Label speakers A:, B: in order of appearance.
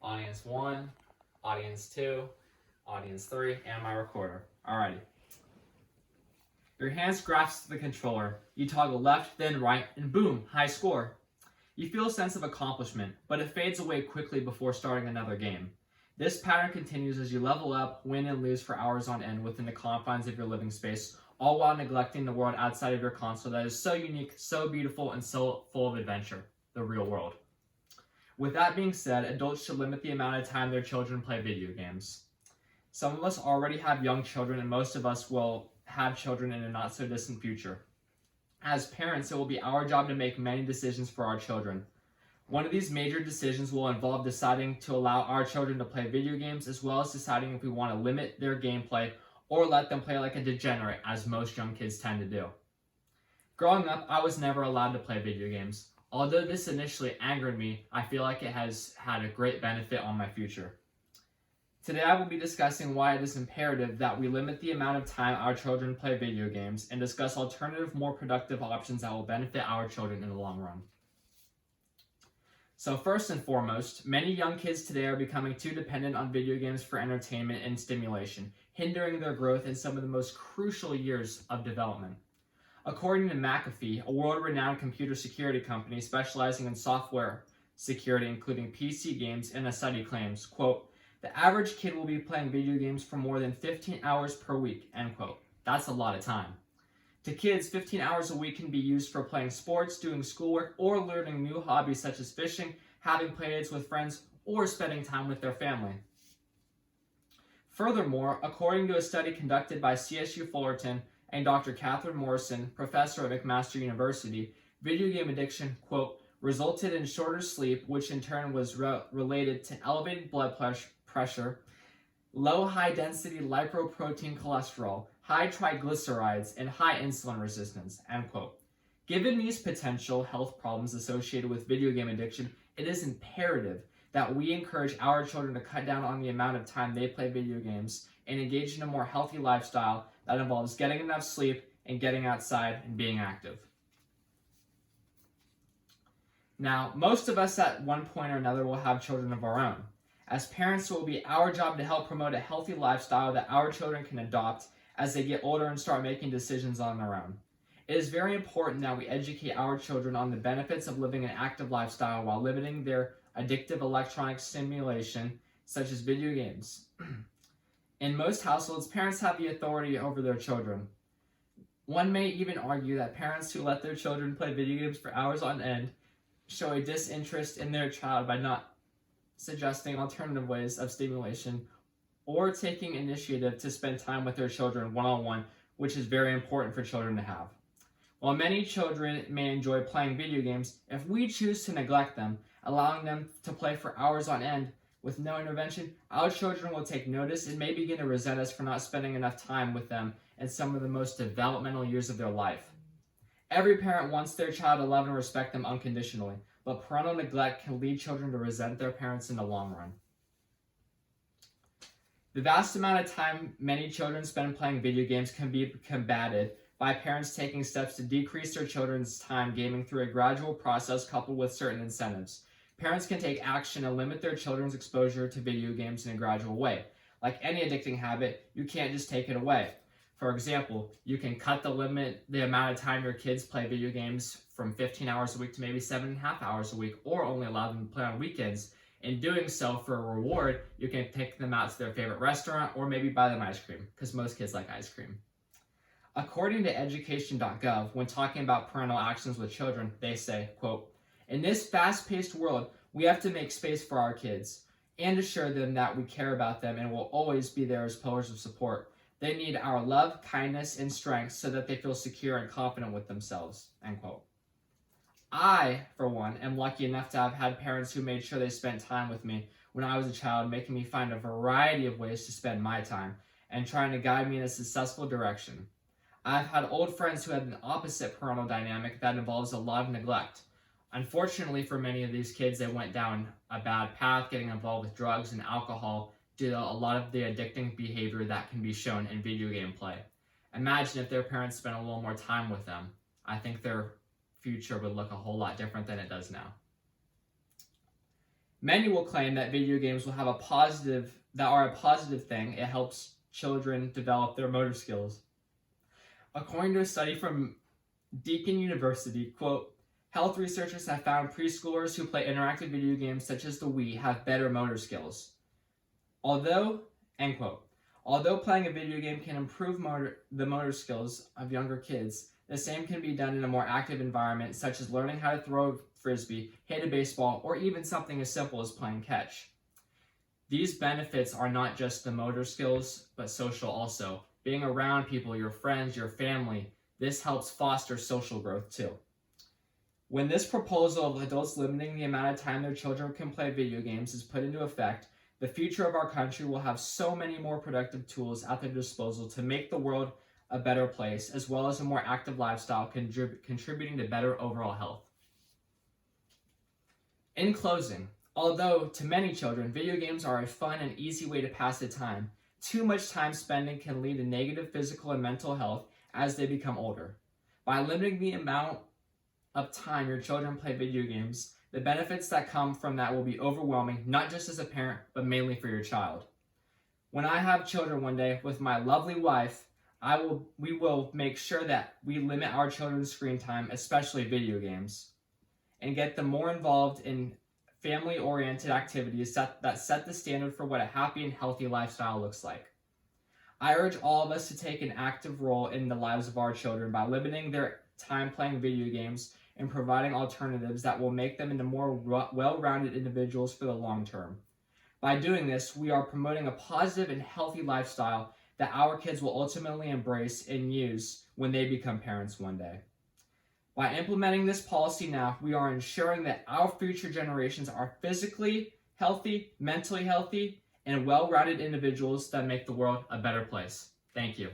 A: Audience 1, Audience 2, Audience 3, and my recorder. Alrighty. Your hands grasp the controller. You toggle left, then right, and boom, high score. You feel a sense of accomplishment, but it fades away quickly before starting another game. This pattern continues as you level up, win and lose for hours on end within the confines of your living space, all while neglecting the world outside of your console that is so unique, so beautiful, and so full of adventure, the real world. With that being said, adults should limit the amount of time their children play video games. Some of us already have young children, and most of us will have children in a not so distant future. As parents, it will be our job to make many decisions for our children. One of these major decisions will involve deciding to allow our children to play video games, as well as deciding if we want to limit their gameplay or let them play like a degenerate, as most young kids tend to do. Growing up, I was never allowed to play video games. Although this initially angered me, I feel like it has had a great benefit on my future. Today I will be discussing why it is imperative that we limit the amount of time our children play video games and discuss alternative, more productive options that will benefit our children in the long run. So first and foremost, many young kids today are becoming too dependent on video games for entertainment and stimulation, hindering their growth in some of the most crucial years of development. According to McAfee, a world-renowned computer security company specializing in software security, including PC games, and a study claims, quote, "The average kid will be playing video games for more than 15 hours per week," end quote. That's a lot of time. To kids, 15 hours a week can be used for playing sports, doing schoolwork, or learning new hobbies such as fishing, having playdates with friends, or spending time with their family. Furthermore, according to a study conducted by CSU Fullerton and Dr. Catherine Morrison, professor at McMaster University, video game addiction, quote, resulted in shorter sleep, which in turn was related to elevated blood pressure, low high-density lipoprotein cholesterol, high triglycerides, and high insulin resistance, end quote. Given these potential health problems associated with video game addiction, it is imperative that we encourage our children to cut down on the amount of time they play video games and engage in a more healthy lifestyle that involves getting enough sleep and getting outside and being active. Now, most of us at one point or another will have children of our own. As parents, it will be our job to help promote a healthy lifestyle that our children can adopt as they get older and start making decisions on their own. It is very important that we educate our children on the benefits of living an active lifestyle while limiting their addictive electronic stimulation, such as video games. In most households, parents have the authority over their children. One may even argue that parents who let their children play video games for hours on end show a disinterest in their child by not suggesting alternative ways of stimulation or taking initiative to spend time with their children one-on-one, which is very important for children to have. While many children may enjoy playing video games, if we choose to neglect them, allowing them to play for hours on end with no intervention, our children will take notice and may begin to resent us for not spending enough time with them in some of the most developmental years of their life. Every parent wants their child to love and respect them unconditionally, but parental neglect can lead children to resent their parents in the long run. The vast amount of time many children spend playing video games can be combated by parents taking steps to decrease their children's time gaming through a gradual process coupled with certain incentives. Parents can take action and limit their children's exposure to video games in a gradual way. Like any addicting habit, you can't just take it away. For example, you can cut the amount of time your kids play video games from 15 hours a week to maybe 7.5 hours a week, or only allow them to play on weekends. In doing so, for a reward, you can take them out to their favorite restaurant or maybe buy them ice cream, because most kids like ice cream. According to education.gov, when talking about parental actions with children, they say, quote, "In this fast-paced world, we have to make space for our kids and assure them that we care about them and will always be there as pillars of support. They need our love, kindness, and strength so that they feel secure and confident with themselves," end quote. I, for one, am lucky enough to have had parents who made sure they spent time with me when I was a child, making me find a variety of ways to spend my time and trying to guide me in a successful direction. I've had old friends who had an opposite parental dynamic that involves a lot of neglect. Unfortunately for many of these kids, they went down a bad path, getting involved with drugs and alcohol due to a lot of the addicting behavior that can be shown in video game play. Imagine if their parents spent a little more time with them. I think their future would look a whole lot different than it does now. Many will claim that video games will have a positive thing. It helps children develop their motor skills. According to a study from Deakin University, quote, health researchers have found preschoolers who play interactive video games such as the Wii have better motor skills. Although, end quote, although playing a video game can improve the motor skills of younger kids, the same can be done in a more active environment, such as learning how to throw a frisbee, hit a baseball, or even something as simple as playing catch. These benefits are not just the motor skills, but social also. Being around people, your friends, your family, this helps foster social growth too. When this proposal of adults limiting the amount of time their children can play video games is put into effect, the future of our country will have so many more productive tools at their disposal to make the world a better place, as well as a more active lifestyle contributing to better overall health. In closing, although to many children, video games are a fun and easy way to pass the time, too much time spending can lead to negative physical and mental health as they become older. By limiting the amount of time your children play video games, the benefits that come from that will be overwhelming, not just as a parent, but mainly for your child. When I have children one day with my lovely wife, we will make sure that we limit our children's screen time, especially video games, and get them more involved in family-oriented activities that set the standard for what a happy and healthy lifestyle looks like. I urge all of us to take an active role in the lives of our children by limiting their time playing video games and providing alternatives that will make them into more well-rounded individuals for the long term. By doing this, we are promoting a positive and healthy lifestyle that our kids will ultimately embrace and use when they become parents one day. By implementing this policy now, we are ensuring that our future generations are physically healthy, mentally healthy, and well-rounded individuals that make the world a better place. Thank you.